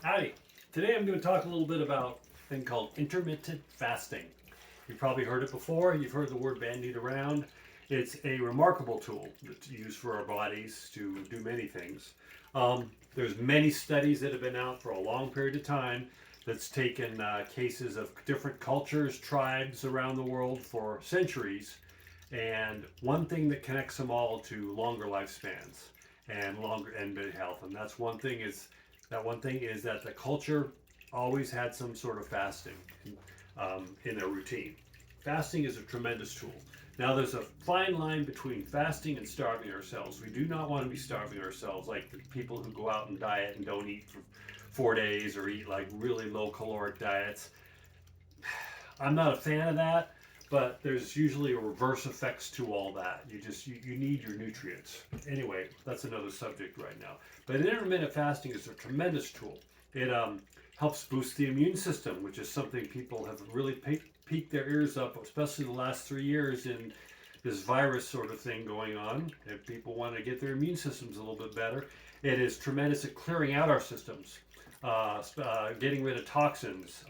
Howdy. Today I'm going to talk a little bit about a thing called intermittent fasting. You've probably heard it before. You've heard the word bandied around. It's a remarkable tool that's used for our bodies to do many things. There's many studies that have been out for a long period of time that's taken cases of different cultures, tribes around the world for centuries, and one thing that connects them all to longer lifespans and longer and good health. And one thing is that the culture always had some sort of fasting in their routine. Fasting is a tremendous tool. Now, there's a fine line between fasting and starving ourselves. We do not want to be starving ourselves like the people who go out and diet and don't eat for 4 days or eat like really low caloric diets. I'm not a fan of that, but there's usually a reverse effects to all that. You need your nutrients. Anyway, that's another subject right now. But intermittent fasting is a tremendous tool. It helps boost the immune system, which is something people have really peaked their ears up, especially the last 3 years in this virus sort of thing going on. If people want to get their immune systems a little bit better, it is tremendous at clearing out our systems, getting rid of toxins,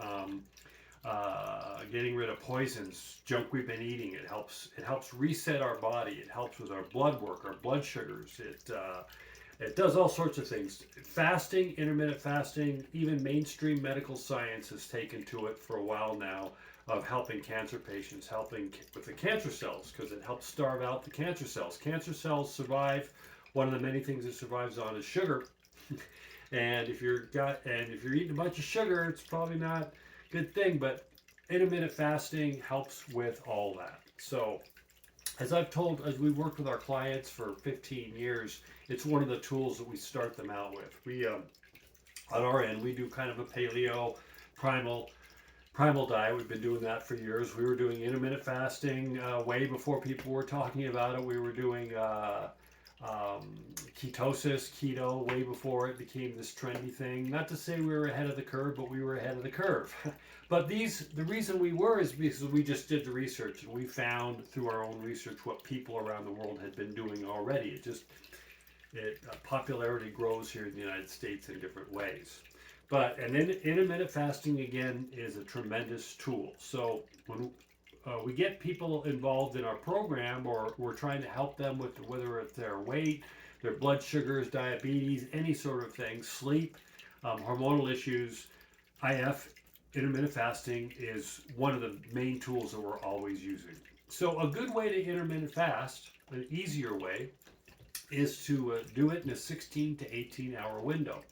getting rid of poisons, junk we've been eating. It helps reset our body. It helps with our blood work, our blood sugars. It does all sorts of things. Fasting, intermittent fasting, even mainstream medical science has taken to it for a while now of helping cancer patients, helping with the cancer cells because it helps starve out the cancer cells. Cancer cells survive. One of the many things it survives on is sugar. And if you're eating a bunch of sugar, it's probably not a good thing. But intermittent fasting helps with all that. So as we've worked with our clients for 15 years, it's one of the tools that we start them out with. On our end, we do kind of a paleo, primal diet. We've been doing that for years. We were doing intermittent fasting way before people were talking about it. We were doing ketosis, keto, way before it became this trendy thing. Not to say we were ahead of the curve, but we were ahead of the curve. But the reason we were is because we just did the research and we found through our own research what people around the world had been doing already. Popularity grows here in the United States in different ways. But intermittent fasting again is a tremendous tool. So when we get people involved in our program, or we're trying to help them with whether it's their weight, their blood sugars, diabetes, any sort of thing, sleep, hormonal issues, IF, intermittent fasting is one of the main tools that we're always using. So a good way to intermittent fast, an easier way, is to do it in a 16 to 18 hour window,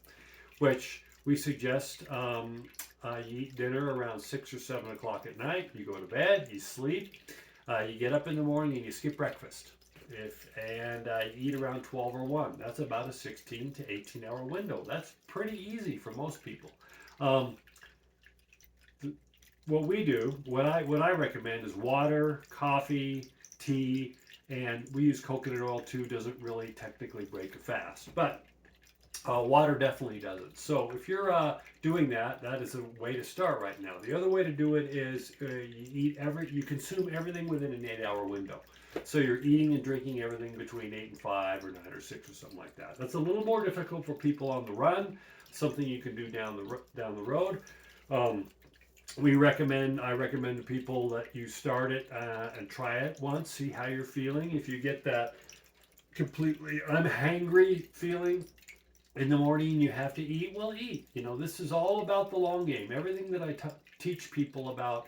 which we suggest you eat dinner around 6 or 7 o'clock at night. You go to bed, you sleep, you get up in the morning and you skip breakfast. You eat around 12 or 1. That's about a 16 to 18 hour window. That's pretty easy for most people. What I recommend is water, coffee, tea, and we use coconut oil too. Doesn't really technically break a fast, but water definitely doesn't. So if you're doing that, that is a way to start right now. The other way to do it is you consume everything within an 8 hour window. So you're eating and drinking everything between 8 and 5 or 9 or 6 or something like that. That's a little more difficult for people on the run. Something you can do down the road. I recommend to people that you start it and try it once, see how you're feeling. If you get that completely unhangry feeling in the morning, you have to eat, well, eat. This is all about the long game. Everything that I teach people about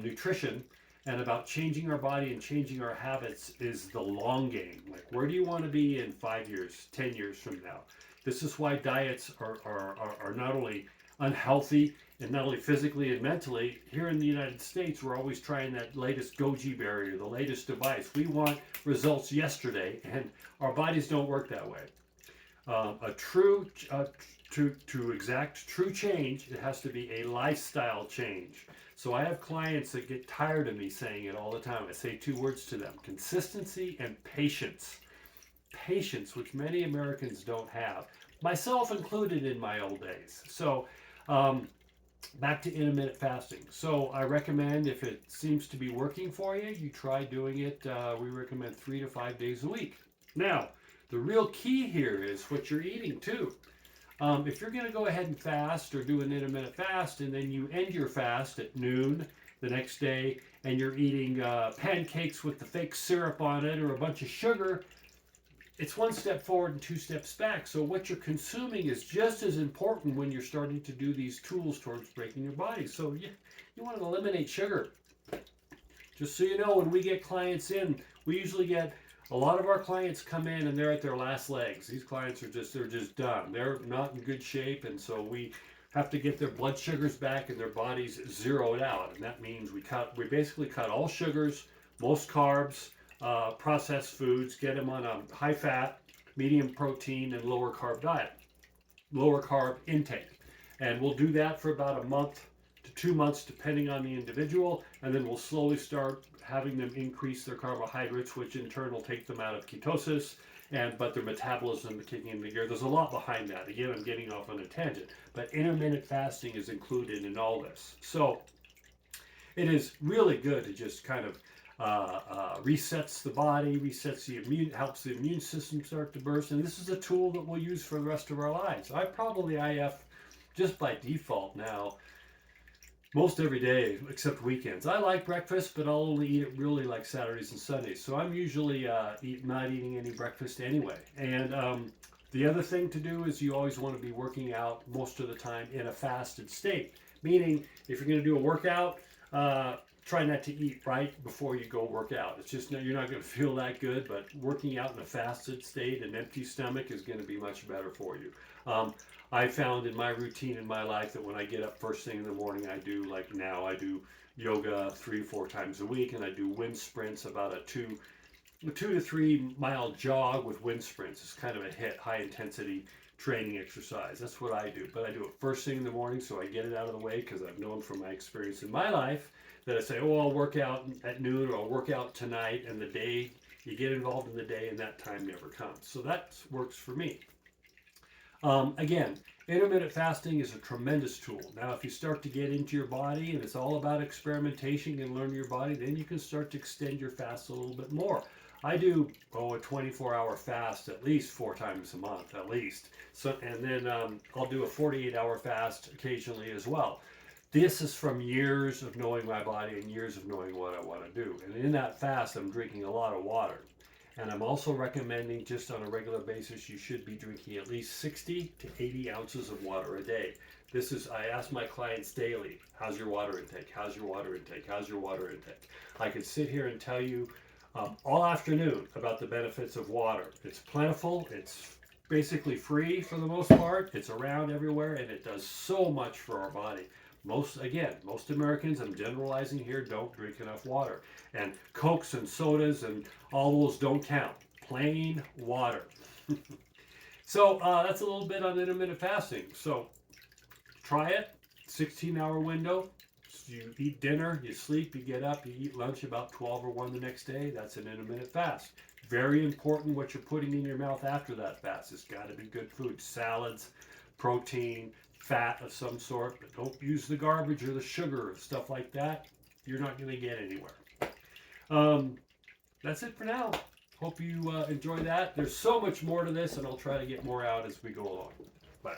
nutrition and about changing our body and changing our habits is the long game. Like, where do you want to be in 5 years, 10 years from now? This is why diets are not only unhealthy and not only physically and mentally. Here in the United States, we're always trying that latest goji berry or the latest device. We want results yesterday, and our bodies don't work that way. To exact true change, it has to be a lifestyle change. So I have clients that get tired of me saying it all the time. I say 2 words to them: consistency and patience. Patience, which many Americans don't have, myself included in my old days. So back to intermittent fasting. So I recommend, if it seems to be working for you, you try doing it. We recommend 3 to 5 days a week. Now, the real key here is what you're eating too. If you're going to go ahead and fast or do an intermittent fast, and then you end your fast at noon the next day, and you're eating pancakes with the fake syrup on it or a bunch of sugar, it's one step forward and two steps back. So what you're consuming is just as important when you're starting to do these tools towards breaking your body. So you want to eliminate sugar. Just so you know, when we get clients in, we usually get a lot of our clients come in and they're at their last legs. These clients are just done. They're not in good shape, and so we have to get their blood sugars back and their bodies zeroed out. And that means we basically cut all sugars, most carbs, processed foods, get them on a high fat, medium protein, and lower carb diet, lower carb intake. And we'll do that for about a month to 2 months, depending on the individual. And then we'll slowly start having them increase their carbohydrates, which in turn will take them out of ketosis, but their metabolism kicking into gear. There's a lot behind that. Again, I'm getting off on a tangent, but intermittent fasting is included in all this. So it is really good to just kind of resets the body, helps the immune system start to burst. And this is a tool that we'll use for the rest of our lives. I probably IF just by default now most every day except weekends. I like breakfast, but I'll only eat it really like Saturdays and Sundays. So I'm usually not eating any breakfast anyway. And the other thing to do is you always want to be working out most of the time in a fasted state. Meaning, if you're going to do a workout, try not to eat right before you go work out. It's just, you're not going to feel that good, but working out in a fasted state, an empty stomach, is going to be much better for you. I found in my routine in my life that when I get up first thing in the morning, I do yoga 3 or 4 times a week, and I do wind sprints, about a 2 to 3 mile jog with wind sprints. It's kind of a high intensity training exercise. That's what I do. But I do it first thing in the morning so I get it out of the way, because I've known from my experience in my life that I say, oh, I'll work out at noon, or I'll work out tonight, and the day, you get involved in the day and that time never comes. So that works for me. Again, intermittent fasting is a tremendous tool. Now, if you start to get into your body and it's all about experimentation and learning your body, then you can start to extend your fast a little bit more. I do a 24-hour fast at least 4 times a month, at least. So, and then I'll do a 48-hour fast occasionally as well. This is from years of knowing my body and years of knowing what I want to do. And in that fast, I'm drinking a lot of water. And I'm also recommending, just on a regular basis, you should be drinking at least 60 to 80 ounces of water a day. I ask my clients daily, how's your water intake? How's your water intake? How's your water intake? I could sit here and tell you all afternoon about the benefits of water. It's plentiful. It's basically free for the most part. It's around everywhere, and it does so much for our body. Most Americans, I'm generalizing here, don't drink enough water. And Cokes and sodas and all those don't count. Plain water. So that's a little bit on intermittent fasting. So try it. 16-hour window. You eat dinner, you sleep, you get up, you eat lunch about 12 or 1 the next day. That's an intermittent fast. Very important what you're putting in your mouth after that fast. It's got to be good food. Salads, protein, fat of some sort, but don't use the garbage or the sugar or stuff like that. You're not going to get anywhere. That's it for now. Hope you enjoy that. There's so much more to this, and I'll try to get more out as we go along. Bye.